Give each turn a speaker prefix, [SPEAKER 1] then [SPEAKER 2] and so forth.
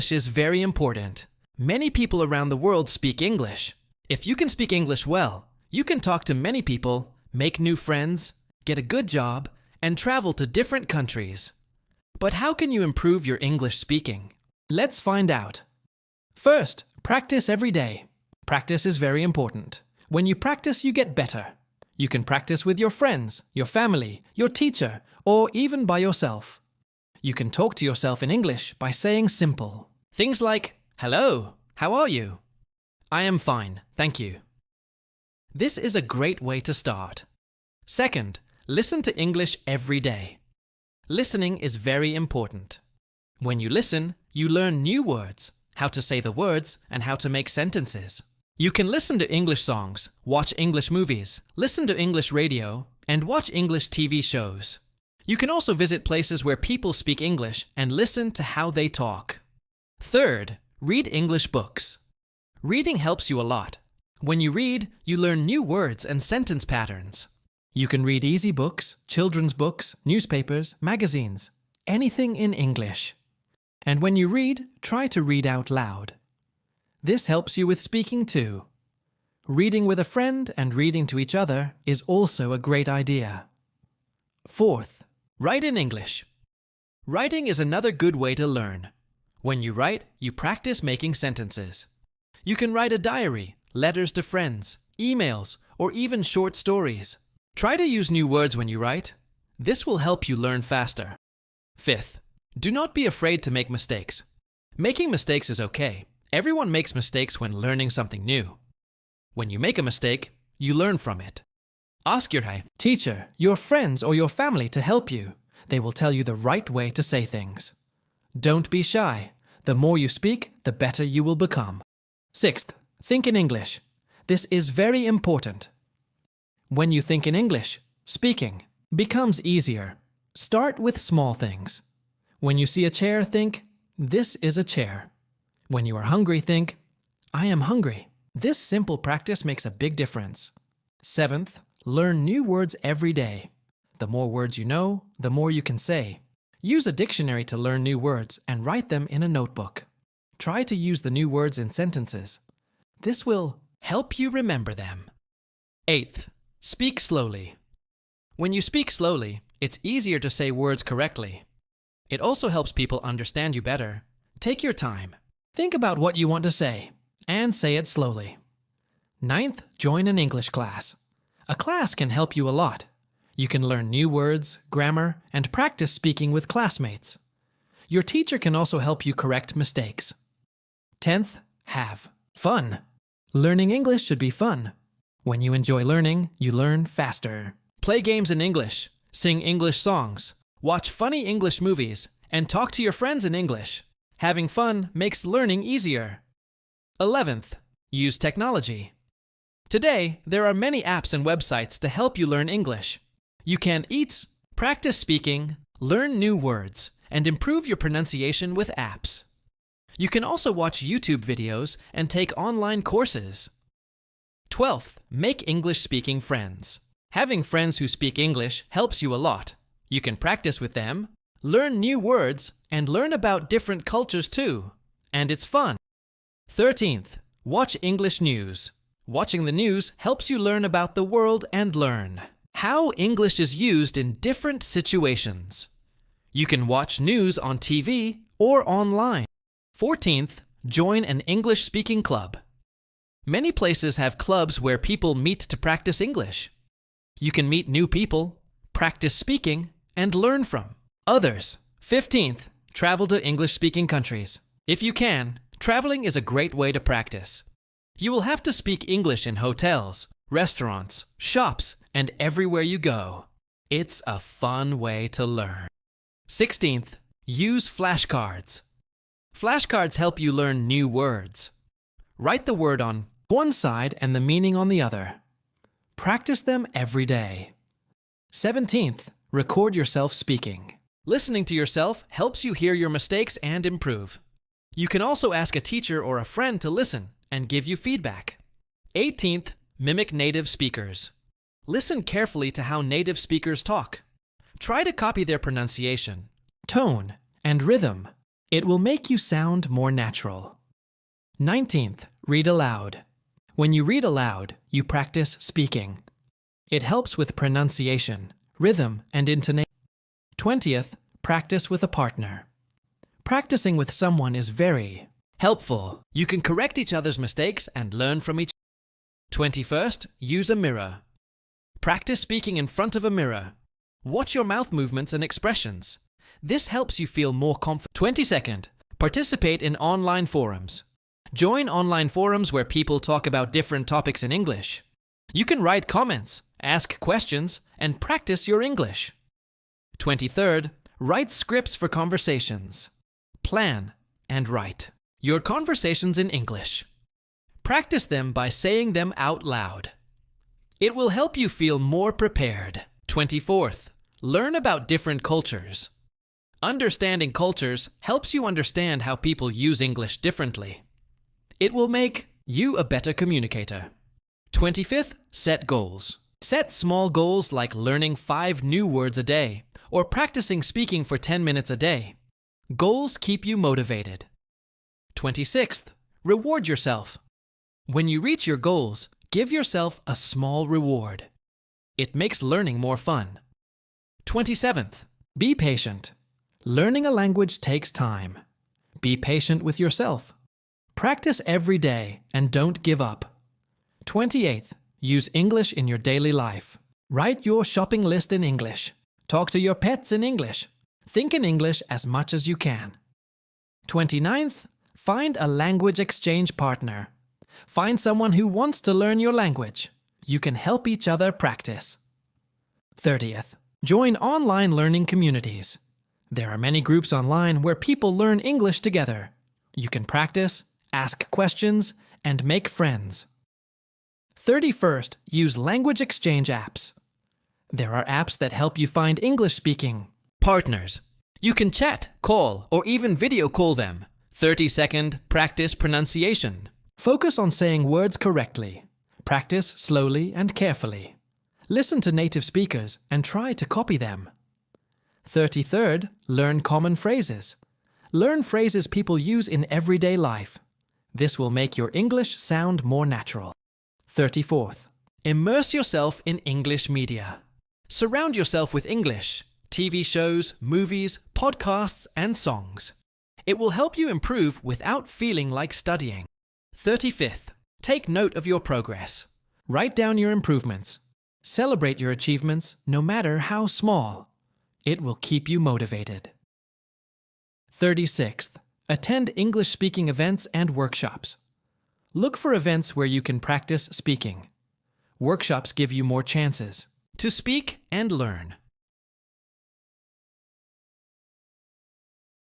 [SPEAKER 1] English is very important. Many people around the world speak English. If you can speak English well, you can talk to many people, make new friends, get a good job, and travel to different countries. But how can you improve your English speaking? Let's find out. First, practice every day. Practice is very important. When you practice, you get better. You can practice with your friends, your family, your teacher, or even by yourself. You can talk to yourself in English by saying simple things like, "Hello, how are you?" "I am fine, thank you." This is a great way to start. Second, listen to English every day. Listening is very important. When you listen, you learn new words, how to say the words, and how to make sentences. You can listen to English songs, watch English movies, listen to English radio, and watch English TV shows. You can also visit places where people speak English and listen to how they talk. Third, read English books. Reading helps you a lot. When you read, you learn new words and sentence patterns. You can read easy books, children's books, newspapers, magazines, anything in English. And when you read, try to read out loud. This helps you with speaking too. Reading with a friend and reading to each other is also a great idea. Fourth, write in English. Writing is another good way to learn. When you write, you practice making sentences. You can write a diary, letters to friends, emails, or even short stories. Try to use new words when you write. This will help you learn faster. Fifth, do not be afraid to make mistakes. Making mistakes is okay. Everyone makes mistakes when learning something new. When you make a mistake, you learn from it. Ask your teacher, your friends, or your family to help you. They will tell you the right way to say things. Don't be shy. The more you speak, the better you will become. Sixth, think in English. This is very important. When you think in English, speaking becomes easier. Start with small things. When you see a chair, think, "This is a chair." When you are hungry, think, "I am hungry." This simple practice makes a big difference. Seventh, learn new words every day. The more words you know, the more you can say. Use a dictionary to learn new words and write them in a notebook. Try to use the new words in sentences. This will help you remember them. Eighth, speak slowly. When you speak slowly, it's easier to say words correctly. It also helps people understand you better. Take your time. Think about what you want to say, and say it slowly. Ninth, join an English class. A class can help you a lot. You can learn new words, grammar, and practice speaking with classmates. Your teacher can also help you correct mistakes. 10th, have fun. Learning English should be fun. When you enjoy learning, you learn faster. Play games in English, sing English songs, watch funny English movies, and talk to your friends in English. Having fun makes learning easier. 11th, use technology. Today, there are many apps and websites to help you learn English. You can eat, practice speaking, learn new words, and improve your pronunciation with apps. You can also watch YouTube videos and take online courses. 12th, make English-speaking friends. Having friends who speak English helps you a lot. You can practice with them, learn new words, and learn about different cultures too. And it's fun. 13th, watch English news. Watching the news helps you learn about the world and learn how English is used in different situations. You can watch news on TV or online. 14th, join an English-speaking club. Many places have clubs where people meet to practice English. You can meet new people, practice speaking, and learn from others. 15th, travel to English-speaking countries. If you can, traveling is a great way to practice. You will have to speak English in hotels, restaurants, shops, and everywhere you go. It's a fun way to learn. 16th, use flashcards. Flashcards help you learn new words. Write the word on one side and the meaning on the other. Practice them every day. 17th, record yourself speaking. Listening to yourself helps you hear your mistakes and improve. You can also ask a teacher or a friend to listen and give you feedback. 18th, mimic native speakers. Listen carefully to how native speakers talk. Try to copy their pronunciation, tone, and rhythm. It will make you sound more natural. 19th, read aloud. When you read aloud, you practice speaking. It helps with pronunciation, rhythm, and intonation. 20th, practice with a partner. Practicing with someone is very helpful. You can correct each other's mistakes and learn from each other. 21st, use a mirror. Practice speaking in front of a mirror. Watch your mouth movements and expressions. This helps you feel more confident. 22nd, participate in online forums. Join online forums where people talk about different topics in English. You can write comments, ask questions, and practice your English. 23rd, write scripts for conversations. Plan and write your conversations in English. Practice them by saying them out loud. It will help you feel more prepared. 24th, learn about different cultures. Understanding cultures helps you understand how people use English differently. It will make you a better communicator. 25th, set goals. Set small goals like learning 5 new words a day or practicing speaking for 10 minutes a day. Goals keep you motivated. 26th, reward yourself. When you reach your goals, give yourself a small reward. It makes learning more fun. 27th, be patient. Learning a language takes time. Be patient with yourself. Practice every day and don't give up. 28th, use English in your daily life. Write your shopping list in English. Talk to your pets in English. Think in English as much as you can. 29th, find a language exchange partner. Find someone who wants to learn your language. You can help each other practice. 30th, join online learning communities. There are many groups online where people learn English together. You can practice, ask questions, and make friends. 31st, use language exchange apps. There are apps that help you find English-speaking partners. You can chat, call, or even video call them. 30-second practice pronunciation. Focus on saying words correctly. Practice slowly and carefully. Listen to native speakers and try to copy them. 33rd, learn common phrases. Learn phrases people use in everyday life. This will make your English sound more natural. 34th, immerse yourself in English media. Surround yourself with English, TV shows, movies, podcasts, and songs. It will help you improve without feeling like studying. 35th, take note of your progress. Write down your improvements. Celebrate your achievements, no matter how small. It will keep you motivated. 36th, attend English-speaking events and workshops. Look for events where you can practice speaking. Workshops give you more chances to speak and learn.